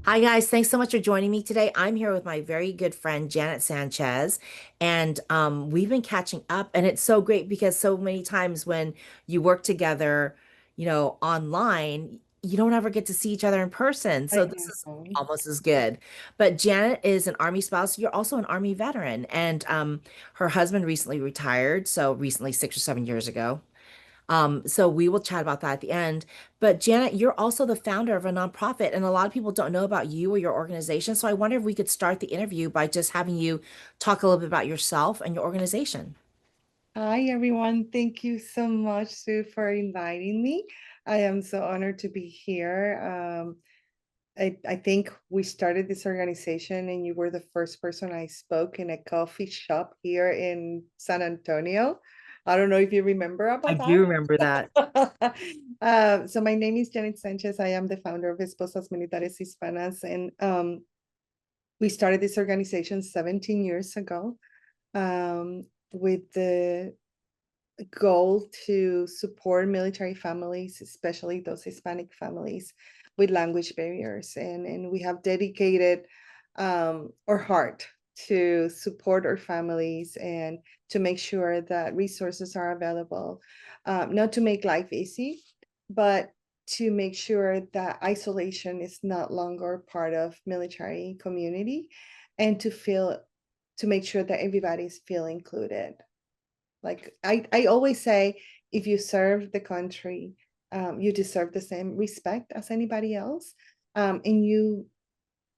Hi, guys. Thanks so much for joining me today. I'm here with my very good friend, Janet Sanchez, and we've been catching up. And it's so great because so many times when you work together, online, you don't ever get to see each other in person. I So this is know. almost as good. But Janet is an Army spouse. You're also an Army veteran, and her husband recently retired. So recently, 6 or 7 years ago. So we will chat about that at the end. But Janet, you're also the founder of a nonprofit, and a lot of people don't know about you or your organization. So I wonder if we could start the interview by just having you talk a little bit about yourself and your organization. Hi, everyone. Thank you so much, Sue, for inviting me. I am so honored to be here. I think we started this organization, and you were the first person I spoke in a coffee shop here in San Antonio. I don't know if you remember I about do remember that. that. So my name is Janet Sanchez. I am the founder of Esposas Militares Hispanas, and we started this organization 17 years ago with the goal to support military families, especially those Hispanic families with language barriers. And we have dedicated our heart to support our families and to make sure that resources are available, not to make life easy, but to make sure that isolation is not longer part of military community and to make sure that everybody's feel included. Like I always say, if you serve the country, you deserve the same respect as anybody else. And you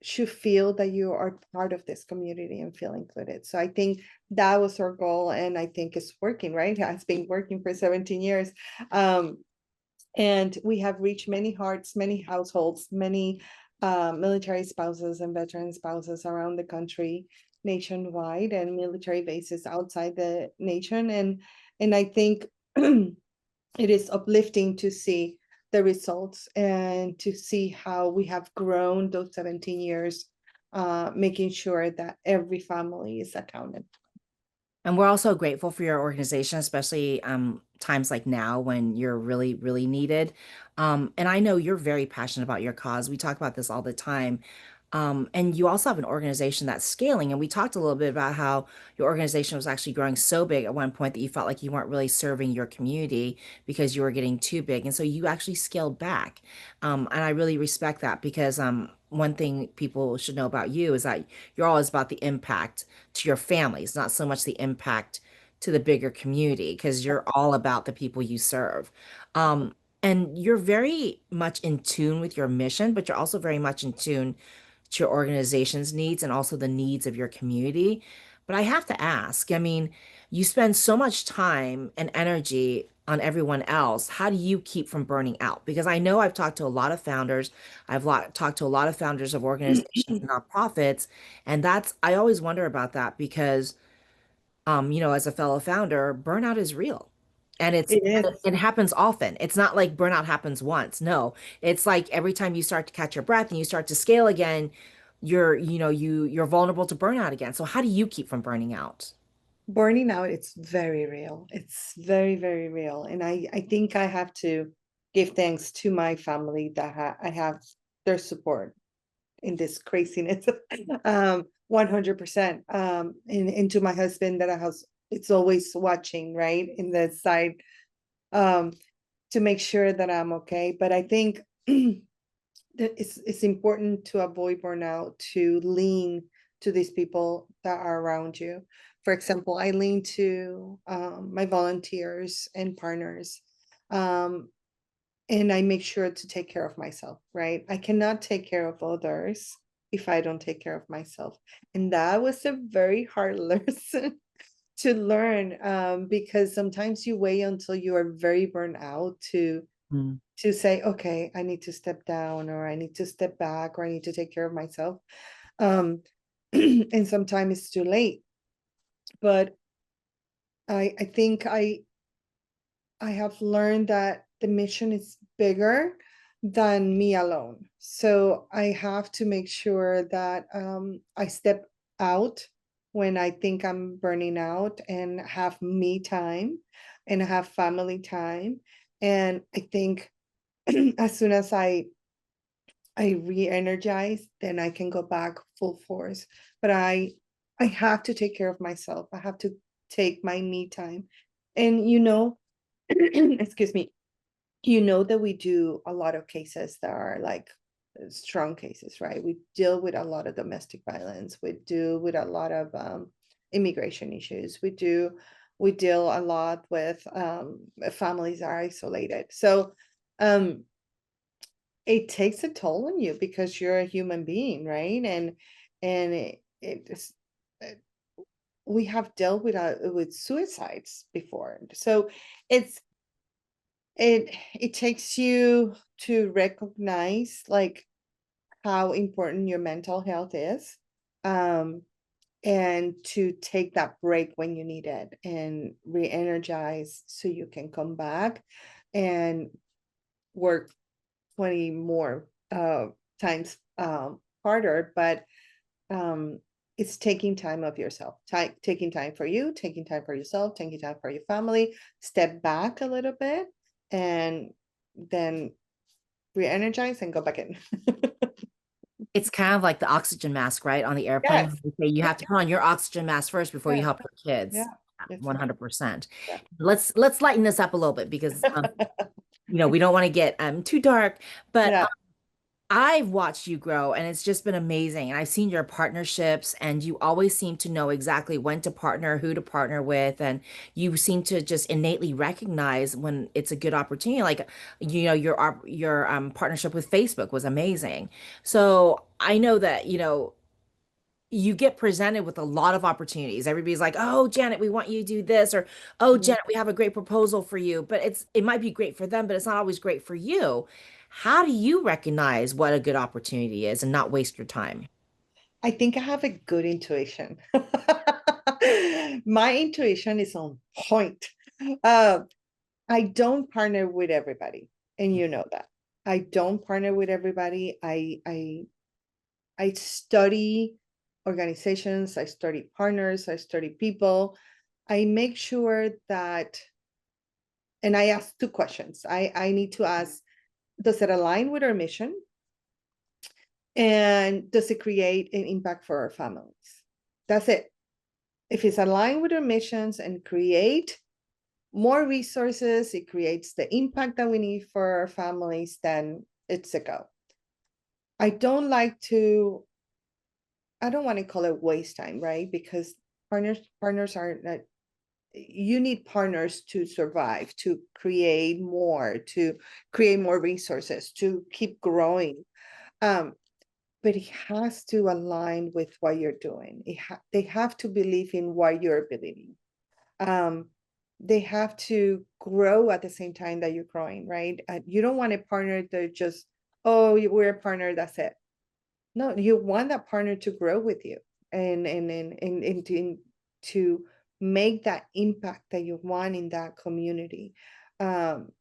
should feel that you are part of this community and feel included. So I think that was our goal, and I think it's working, right? It has been working for 17 years. Um, and we have reached many hearts, many households, many military spouses and veteran spouses around the country, nationwide, and military bases outside the nation. And I think it is uplifting to see the results and to see how we have grown those 17 years, making sure that every family is accounted. And we're also grateful for your organization, especially times like now when you're really, really needed. And I know you're very passionate about your cause. We talk about this all the time. And you also have an organization that's scaling. And we talked a little bit about how your organization was actually growing so big at one point that you felt like you weren't really serving your community because you were getting too big. And so you actually scaled back. And I really respect that because one thing people should know about you is that you're always about the impact to your families, not so much the impact to the bigger community, because you're all about the people you serve. And you're very much in tune with your mission, but you're also very much in tune to your organization's needs and also the needs of your community. But I have to ask, I mean, you spend so much time and energy on everyone else. How do you keep from burning out? Because I know I've talked to a lot of founders. Talked to a lot of founders of organizations and nonprofits, and I always wonder about that because as a fellow founder, burnout is real. And It is. it happens often. It's not like burnout happens once. No, it's like every time you start to catch your breath and you start to scale again, you're vulnerable to burnout again. So how do you keep from burning out? Burning out, it's very real. It's very, very real. And I think I have to give thanks to my family that I have their support in this craziness. 100%. And to my husband that I have, it's always watching, right? In the side, um, to make sure that I'm okay. But I think that it's important to avoid burnout, to lean to these people that are around you. For example, I lean to my volunteers and partners, um, and I make sure to take care of myself, right? I cannot take care of others if I don't take care of myself. And that was a very hard lesson to learn, because sometimes you wait until you are very burnt out to say, okay, I need to step down, or I need to step back, or I need to take care of myself. Um, and sometimes it's too late. But I think I have learned that the mission is bigger than me alone. So I have to make sure that I step out when I think I'm burning out and have me time and have family time. And I think as soon as I re-energize, then I can go back full force. But I have to take care of myself. I have to take my me time. And excuse me, that we do a lot of cases that are like strong cases, right? We deal with a lot of domestic violence. We deal with a lot of immigration issues. We deal a lot with families are isolated. So um it takes a toll on you because you're a human being, right? And uh, we have dealt with suicides before, so it's it takes you to recognize like how important your mental health is, um, and to take that break when you need it and re-energize so you can come back and work 20 more times harder. But um, it's taking time of yourself, taking time for you, taking time for yourself, taking time for your family, step back a little bit, and then re-energize and go back in. It's kind of like the oxygen mask, right? On the airplane, Yes. they say you Yeah. have to put on your oxygen mask first before you Yeah. help your Yeah. kids. It's 100%. yeah. Let's lighten this up a little bit because we don't want to get too dark, but Yeah. I've watched you grow and it's just been amazing. And I've seen your partnerships and you always seem to know exactly when to partner, who to partner with, and you seem to just innately recognize when it's a good opportunity. Like, your partnership with Facebook was amazing. So I know that, you get presented with a lot of opportunities. Everybody's like, "Oh, Janet, we want you to do this," or "Oh, Mhm. Janet, we have a great proposal for you." But it might be great for them, but it's not always great for you. How do you recognize what a good opportunity is and not waste your time? I think I have a good intuition. My intuition is on point. Uh, I don't partner with everybody, and you know that. I don't partner with everybody. I study organizations, I study partners, I study people. I make sure that, and I ask two questions. I need to ask, does it align with our mission? And does it create an impact for our families? That's it. If it's aligned with our missions and create more resources, it creates the impact that we need for our families, then it's a go. I don't like to, I don't want to call it waste time, right? Because partners are not, you need partners to survive, to create more resources, to keep growing. Um, but it has to align with what you're doing. They have to believe in what you're believing. Um, they have to grow at the same time that you're growing, right? You don't want a partner that just, oh, we're a partner, that's it. No, you want that partner to grow with you and to make that impact that you want in that community. Um,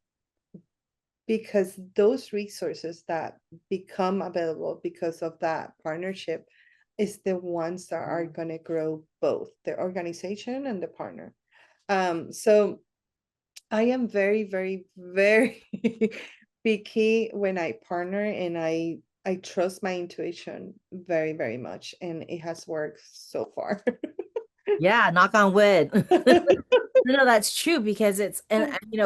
because those resources that become available because of that partnership is the ones that are going to grow both the organization and the partner. So I am very, very, very picky when I partner, and I trust my intuition very, very much, and it has worked so far. Yeah, knock on wood. No, that's true because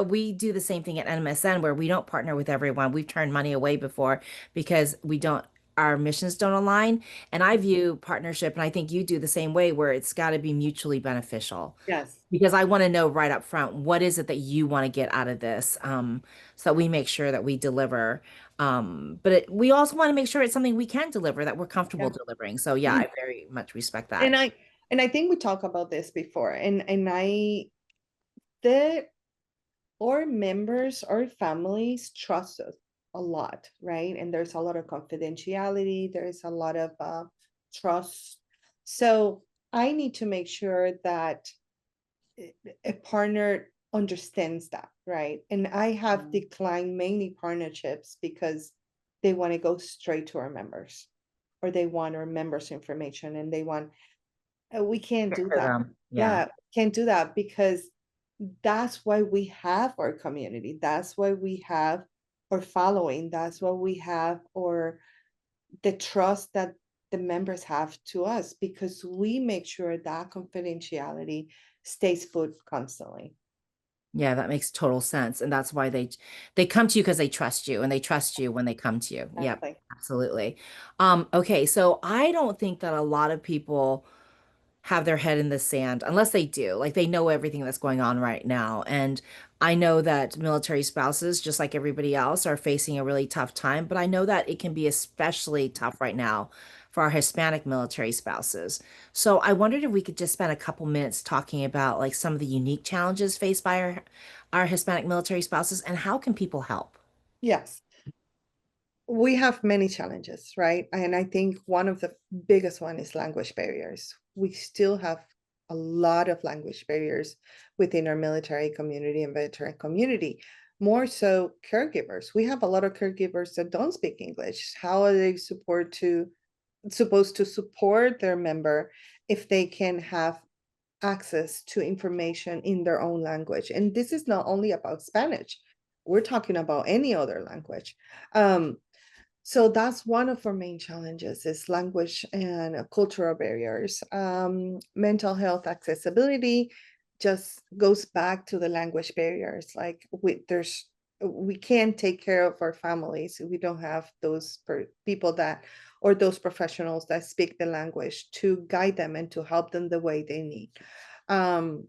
we do the same thing at NMSN where we don't partner with everyone. We've turned money away before because our missions don't align. And I view partnership, and I think you do the same way, where it's got to be mutually beneficial. Yes. Because I want to know right up front, what is it that you want to get out of this, so that we make sure that we deliver. But we also want to make sure it's something we can deliver, that we're comfortable Yeah. delivering. So yeah, I very much respect And that. I think we talked about this before, and the our members, our families trust us a lot, right? And there's a lot of confidentiality, there's a lot of trust. So I need to make sure that a partner understands that, right? And I have declined many partnerships because they want to go straight to our members, or they want our members' information, and they want, we can't Get do to that. them. Yeah. Yeah, can't do that because that's why we have our community. That's why we have our following. That's why we have our the trust that the members have to us because we make sure that confidentiality stays put constantly. Yeah, that makes total sense. And that's why they come to you because they trust you and they trust you when they come to you. Yep, Exactly. absolutely. Okay, so I don't think that a lot of people have their head in the sand unless they do. Like they know everything that's going on right now. And I know that military spouses, just like everybody else, are facing a really tough time, but I know that it can be especially tough right now for our Hispanic military spouses. So I wondered if we could just spend a couple minutes talking about like some of the unique challenges faced by our Hispanic military spouses and how can people help? Yes. We have many challenges, right? And I think one of the biggest one is language barriers. We still have a lot of language barriers within our military community and veteran community. More so caregivers. We have a lot of caregivers that don't speak English. How are they supposed to support their member if they can have access to information in their own language? And this is not only about Spanish. We're talking about any other language. Um, so that's one of our main challenges is language and cultural barriers. Mental health accessibility just goes back to the language barriers. Like we can't take care of our families if we don't have those people that or those professionals that speak the language to guide them and to help them the way they need. Um,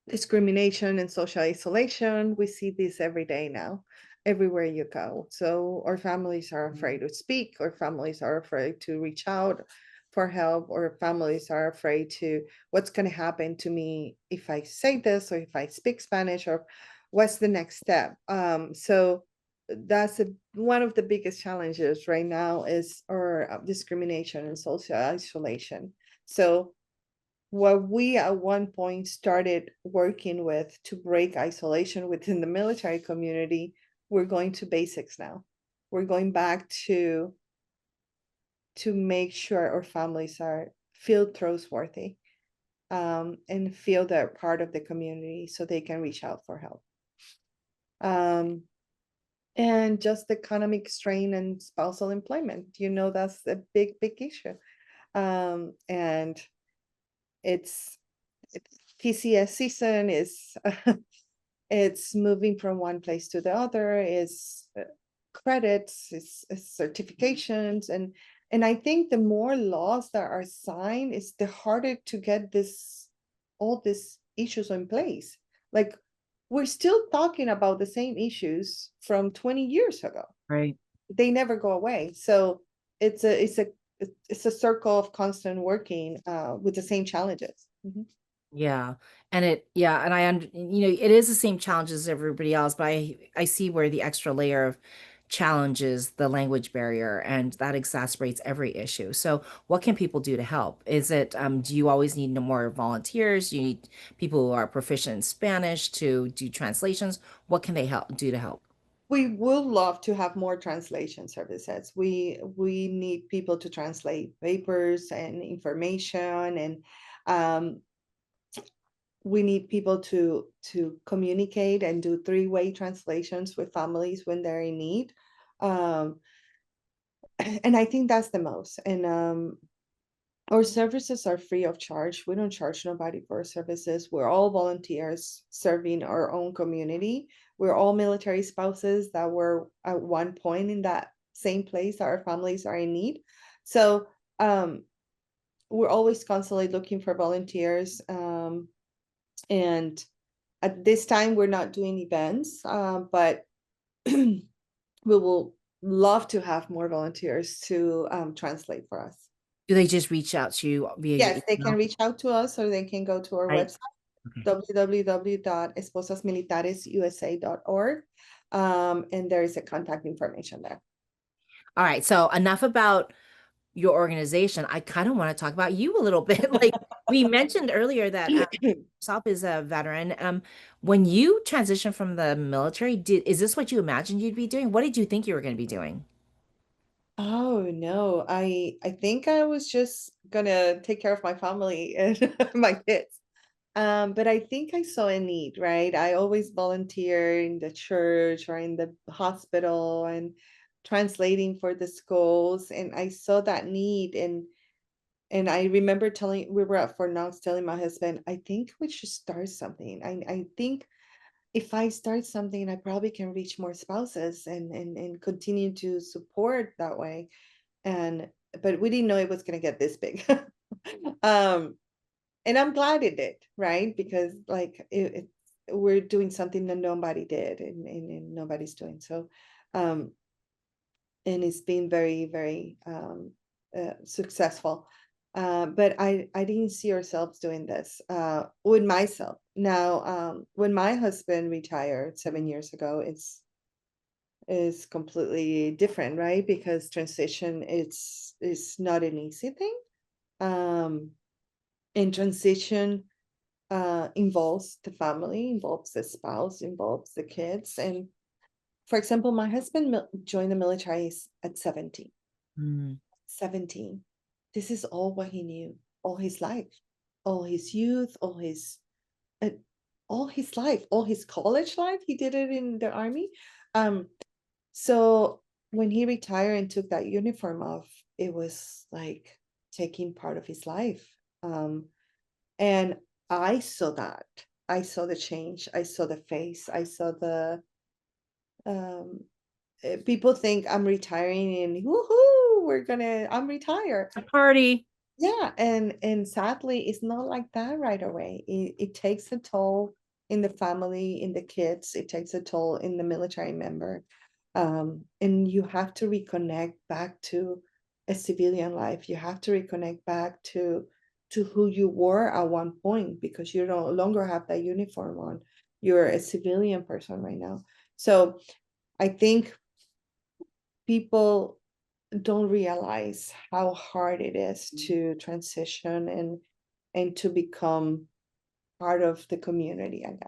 Discrimination and social isolation, we see this every day now, everywhere you go. So our families are afraid to speak, or families are afraid to reach out for help, or families are afraid to what's going to happen to me if I say this, or if I speak Spanish, or what's the next step. So that's one of the biggest challenges right now is our discrimination and social isolation. So what we at one point started working with to break isolation within the military community, we're going to basics now. We're going back to make sure our families are feel trustworthy, and feel they're part of the community so they can reach out for help. Um, and just economic strain and spousal employment, that's a big, big issue. And it's TCS season is it's moving from one place to the other, is credits, is certifications, and I think the more laws that are signed, is the harder to get this all these issues in place. Like we're still talking about the same issues from 20 years ago. Right. They never go away. So it's a circle of constant working with the same challenges. Mhm. Yeah. And it is the same challenges as everybody else, but I see where the extra layer of challenges the language barrier, and that exacerbates every issue. So what can people do to help? Do you always need no more volunteers? Do you need people who are proficient in Spanish to do translations? What can they do to help? We would love to have more translation services. We need people to translate papers and information, and um, we need people to communicate and do three-way translations with families when they're in need. Um, and I think that's the most. And our services are free of charge. We don't charge nobody for our services. We're all volunteers serving our own community. We're all military spouses that were at one point in that same place that our families are in need. So we're always constantly looking for volunteers. And at this time, we're not doing events, but we will love to have more volunteers to translate for us. Do they just reach out to you via your Yes, they can email? reach out to us, or they can go to our Right. website, Okay. www.esposasmilitaresusa.org. And there is a contact information there. All right. So enough about your organization. I kind of want to talk about you a little bit. Like we mentioned earlier that yourself is a veteran. When you transitioned from the military, is this what you imagined you'd be doing? What did you think you were going to be doing? Oh no, I think I was just gonna take care of my family and my kids. But I think I saw a need, right? I always volunteer in the church or in the hospital, and translating for the schools, and I saw that need. And I remember telling, we were at Fort Knox, telling my husband, I think we should start something. I think if I start something, I probably can reach more spouses and continue to support that way. And but we didn't know it was going to get this big. um, and I'm glad it did, right? Because like we're doing something that nobody did, and nobody's doing so. Um, and it's been very, very successful. But I didn't see ourselves doing this with myself. Now, when my husband retired 7 years ago, it's completely different, right? Because transition it's not an easy thing. Um, and transition involves the family, involves the spouse, involves the kids. And for example, my husband joined the military at 17. Mm. 17. This is all what he knew all his life, all his youth, uh, all his life, all his college life. He did it in the army. Um, so when he retired and took that uniform off, it was like taking part of his life. And I saw that. I saw the change. I saw the face. I saw the um people think I'm retiring and woohoo, I'm retired. A party. Yeah, and sadly, it's not like that right away. It takes a toll in the family, in the kids. It takes a toll in the military member, and you have to reconnect back to a civilian life. You have to reconnect back to who you were at one point because you no longer have that uniform on. You're a civilian person right now. So I think people don't realize how hard it is to transition and to become part of the community again.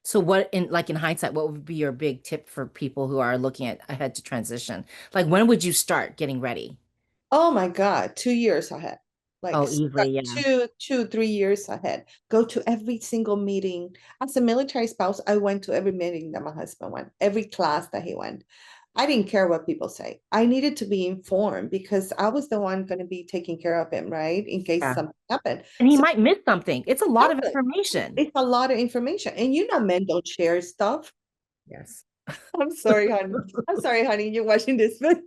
So what in like in hindsight, what would be your big tip for people who are looking at ahead to transition? Like when would you start getting ready? Oh my God, 2 years ahead. Like Oh, easily, yeah. 3 years ahead. Go to every single meeting. As a military spouse, I went to every meeting that my husband went, every class that he went. I didn't care what people say. I needed to be informed because I was the one going to be taking care of him, right? In case Yeah. something happened. And he So might miss something. It's a lot of exactly. information. It's a lot of information. And you know, men don't share stuff. Yes. I'm sorry, honey. I'm sorry, honey. You're watching this, but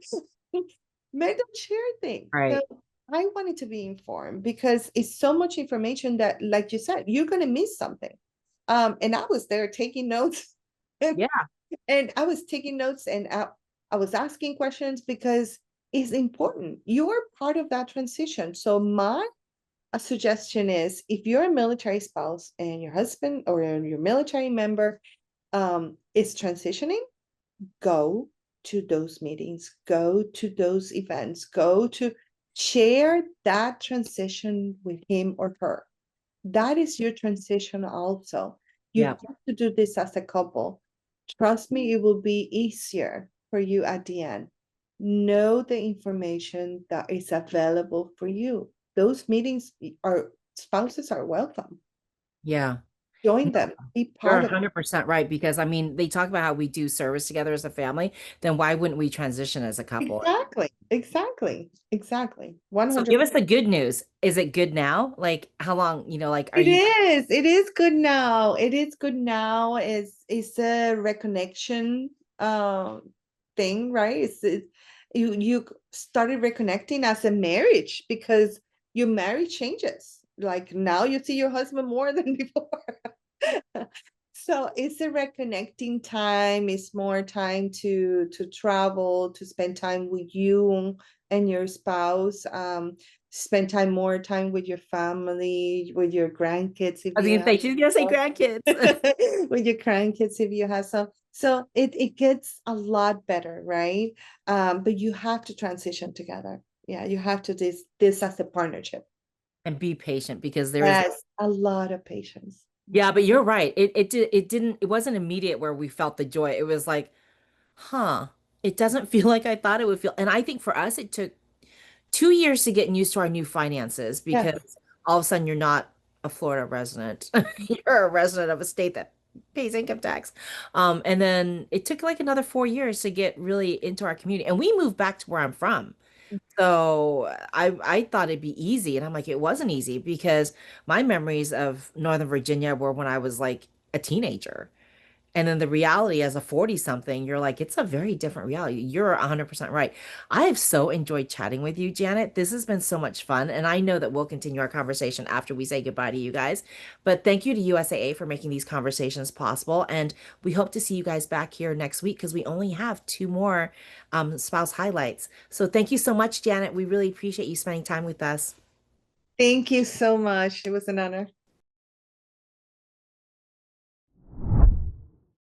men don't share things. So Right. I wanted to be informed because it's so much information that, like you said, you're gonna miss something. And I was there taking notes, and, Yeah. and I was taking notes, and I was asking questions because it's important. You're part of that transition. So my a suggestion is if you're a military spouse and your husband or your military member is transitioning, go to those meetings, go to those events, go to share that transition with him or her. That is your transition also. You Yeah. have to do this as a couple. Trust me, it will be easier for you at the end. Know the information that is available for you. Those meetings are spouses are welcome. Yeah. Join them. Be You're part of it. 100% right because I mean, they talk about how we do service together as a family, then why wouldn't we transition as a couple? Exactly. Exactly. Exactly. So 100. give us the good news. Is it good now? Like how long, like are It you is. It is good now. It is good now. It's a reconnection thing, right? You started reconnecting as a marriage because your marriage changes. Like now you see your husband more than before. So it's a reconnecting time. It's more time to travel, to spend time with you and your spouse. Spend time more time with your family, with your grandkids if I was you gonna have say she's gonna say some, grandkids. with your grandkids if you have some. So it gets a lot better, right? But you have to transition together. Yeah, you have to this as a partnership. And be patient because there is Yes, a lot of patience. yeah, but you're right. It wasn't immediate where we felt the joy. It was like, huh, it doesn't feel like I thought it would feel. And I think for us it took 2 years to get used to our new finances because Yes. all of a sudden you're not a Florida resident. You're a resident of a state that pays income tax. And then it took like another 4 years to get really into our community. And we moved back to where I'm from. So I thought it'd be easy. And I'm like, it wasn't easy because my memories of Northern Virginia were when I was like a teenager. And then the reality as a 40 something, you're like, it's a very different reality. You're 100% right. I have so enjoyed chatting with you, Janet. This has been so much fun. And I know that we'll continue our conversation after we say goodbye to you guys. But thank you to USAA for making these conversations possible. And we hope to see you guys back here next week because we only have two more spouse highlights. So thank you so much, Janet. We really appreciate you spending time with us. Thank you so much. It was an honor.